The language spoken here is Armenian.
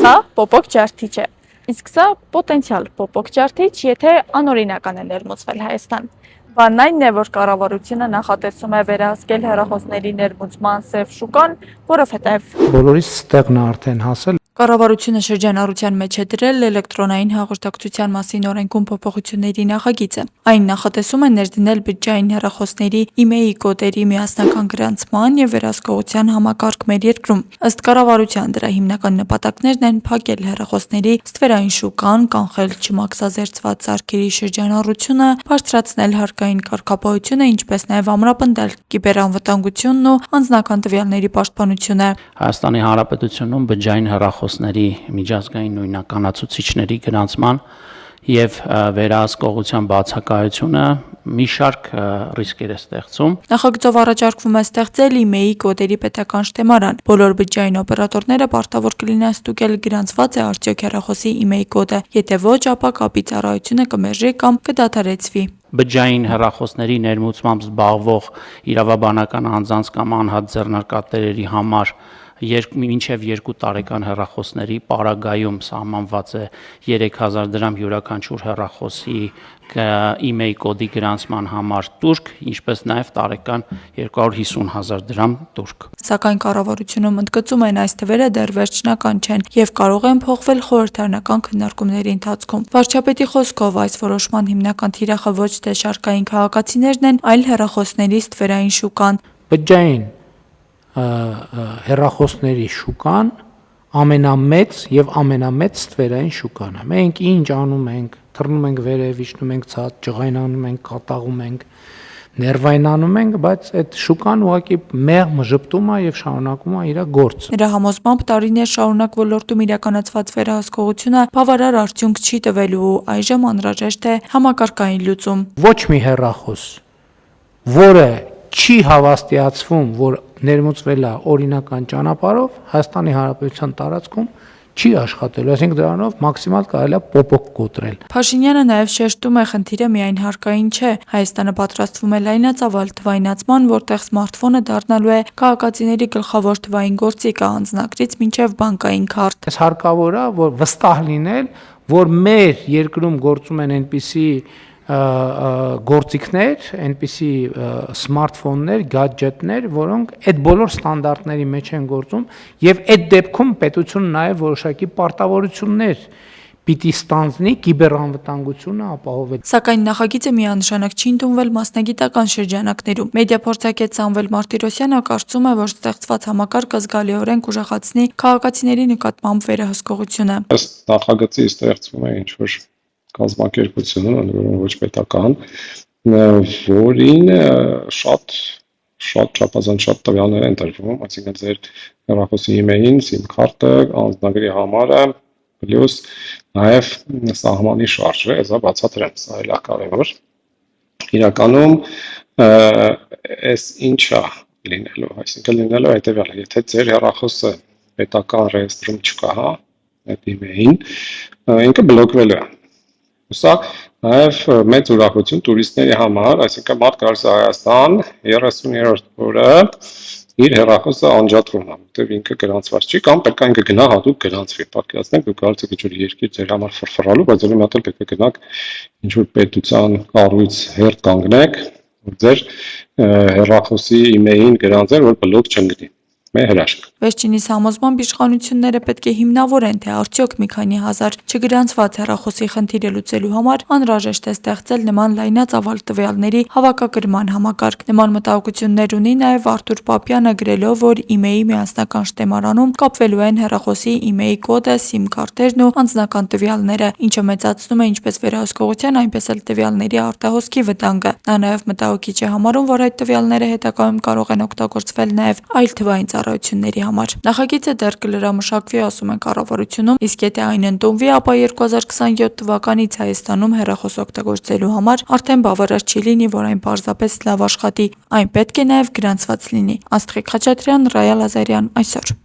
Սա պոպոկ ջարդիչ է, իսկ սա պոտենցիալ պոպոկ ջարդիչ, եթե անօրինական է ներմուծվել Հայաստան։ Բանն այն է, որ կառավարությունը նախատեսում է վերահսկել հեռախոսների ներմուծման սև շուկան, որովհետև բոլորիս ստեղն է արդեն հասել։ Կառավարությունը շրջանառության մեջ է դրել էլեկտրոնային հաղորդակցության մասին օրենքում փոփոխությունների նախագիծը։ Այն նախատեսում է ներդնել բջջային հեռախոսների իմեյի կոդերի միասնական գրանցման եւ վերահսկողության համակարգ մեր երկրում։ Ըստ կառավարության դրա հիմնական նպատակներն են փակել հեռախոսների ստվերային շուկան, կանխել չմաքսազերծված սարքերի շրջանառությունը, բարձրացնել հարկային կարգապահությունը, ինչպես նաեւ ամրապնդել կիբերանվտանգությունն ու անձնական տվյալների պաշտպանությունը։ Հայաստանի Հանրապետությունում բջջային հեռախոսների միջազգային նույնականացուցիչների գրանցման եւ վերահսկողության բացակայությունը մի շարք ռիսկեր է ստեղծում։ Նախագծով առաջարկվում է ստեղծել իմեյի կոդերի պետական շտեմարան։ Բոլոր բջջային օպերատորները պարտավոր կլինեն ստուգել գրանցված է արդյոք հեռախոսի իմեյ կոդը, եթե ոչ, ապա կապի ծառայությունը կմերժի կամ կդադարեցվի։ Բջջային հեռախոսների ներմուծմամբ զբաղվող իրավաբանական անձանց կամ անհատ ձեռնարկատերերի համար մինչև 2 տարեկան հեռախոսների պարագայում սահմանված է 3000 դրամ յուրաքանչյուր հեռախոսի իմեյ կոդի գրանցման համար տուրք, ինչպես նաև տարեկան 250,000 դրամ տուրք։ Սակայն կառավարությունում ընդգծում են այս թվերը դեռ վերջնական չեն եւ կարող են փոխվել խորհրդարանական քննարկումների ընթացքում։ Վարչապետի խոսքով այս որոշման հիմնական թիրախը ոչ թե շարքային քաղաքացիներն են, այլ հեռախոսների ստվերային շուկան։ Բջջային հեռախոսների շուկան ամենամեծ եւ ամենամեծ ստվերային շուկան է։ Մենք ինչ անում ենք, թռնում ենք վերև, իջնում ենք ցած, ջղայնանում ենք, կատաղում ենք, ներվայնանում ենք, բայց այդ շուկան ուղղակի մեղմ ժպտում է եւ շարունակում է իր գործը։ Նրա համոզմամբ տարիներ շարունակ ոլորտում իրականացված վերահսկողությունը բավարար արդյունք չի տվելու ու այժմ անհրաժեշտ է համակարգային լուծում։ Ոչ մի հեռախոս, որը չի հավաստիացվում, որ ներմուծվել է օրինական ճանապարհով, Հայաստանի Հանրապետության տարածքում չի աշխատելու, այսինքն դրանով մաքսիմալ կարելի է պոպոկ կոտրել։ Փաշինյանը նաև շեշտում է, խնդիրը միայն հարկային չէ։ Հայաստանը պատրաստվում է լայնածավալ թվայնացման, որտեղ սմարթֆոնը դառնալու է քաղաքացիների գլխավոր թվային գործիքը անձնագրից մինչև բանկային քարտ։ Այս հարկավոր է, որ վստահ լինել, որ մեր երկրում գործում են այնպիսի գործիքներ, այնպիսի սմարթֆոններ, գադջետներ, որոնք այդ բոլոր ստանդարտների մեջ են գործում եւ այդ դեպքում պետությունը նաեւ որոշակի պարտավորություններ պիտի ստանձնի կիբերանվտանգությունը ապահովել։ Սակայն նախագիծը միանշանակ չի ընդունվել մասնագիտական շրջանակներում։ Մեդիափորձագետ Սամվել Մարտիրոսյանը կարծում է, որ ստեղծված համակարգը զգալիորեն կուժեղացնի քաղաքացիների նկատմամբ վերահսկողությունը։ Ըստ նախագծի ստեղծվում է ինչ-որ կազմակերպություն, ոչ պետական, որին շատ չափազանց շատ տվյալներ են տրվում, այսինքն ձեր հեռախոսի իմեյլին, SIM քարտը, անձնագրի համարը, պլյուս նաև սահմանի շարժը, դա բացատրեմ, սա էլ է կարևոր։ Իրականում այս ինչա լինելու, այսինքն լինելու է հետևյալը, եթե ձեր հեռախոսը պետական ռեեստրում չկա, հա, այդ իմեյլին, ինքը բլոկվելու է։ Սա նաև մեծ ուրախություն տուրիստների համար, այսինքն մարդ գալիս է Հայաստան 30-րդ օրը իր հեռախոսը անջատվում է, որտեղ ինքը գրանցված չի կամ պետք է ինքը գնա հատուկ գրանցվի։ Պատկերացնեք, դուք գալիս եք ինչ-որ երկիր ձեր համար ֆրֆռալու, բայց ուրեմն հատել պետք է գնաք ինչ-որ պետության կառույց հերթ կանգնեք, որ ձեր հեռախոսի իմեյլին գրանցեն, որ բլոկ չընկնի։ Մեր հրաշք։ Վերջինիս համոզմամբ իշխանությունները պետք է հիմնավորեն, թե արդյոք մի քանի հազար չգրանցված հեռախոսի խնդիրը լուծելու համար անհրաժեշտ է ստեղծել նման լայնածավալ տվյալների հավաքագրման համակարգ։ Նման մտահոգություններ ունի նաև Արթուր Պապյանը, գրելով, որ իմեյի միասնական շտեմարանում կապվելու են հեռախոսի իմեյ կոդը, SIM քարտերն ու անձնական տվյալները, ինչը մեծացնում է ինչպես վերահսկողության, այնպես էլ տվյալների արտահոսքի վտանգը։ Նա նաև մտահոգիչ է համարում, որ այդ տվյալները հետագայում կարող են օգտագործվել նաև այլ թվային ծառայությունների համար։ Նախագիծը դեռ կլրամշակվի, ասում են կառավարությունում, իսկ եթե այն ընդունվի, ապա 2027 թվականից Հայաստանում հեռախոս օգտագործելու համար արդեն բավարար չի լինի, որ այն պարզապես լավ աշխատի, այն պետք է նաև գրանցված լինի։ Աստղիկ Խաչատրյան, Ռայա Լազարյան, այսօր։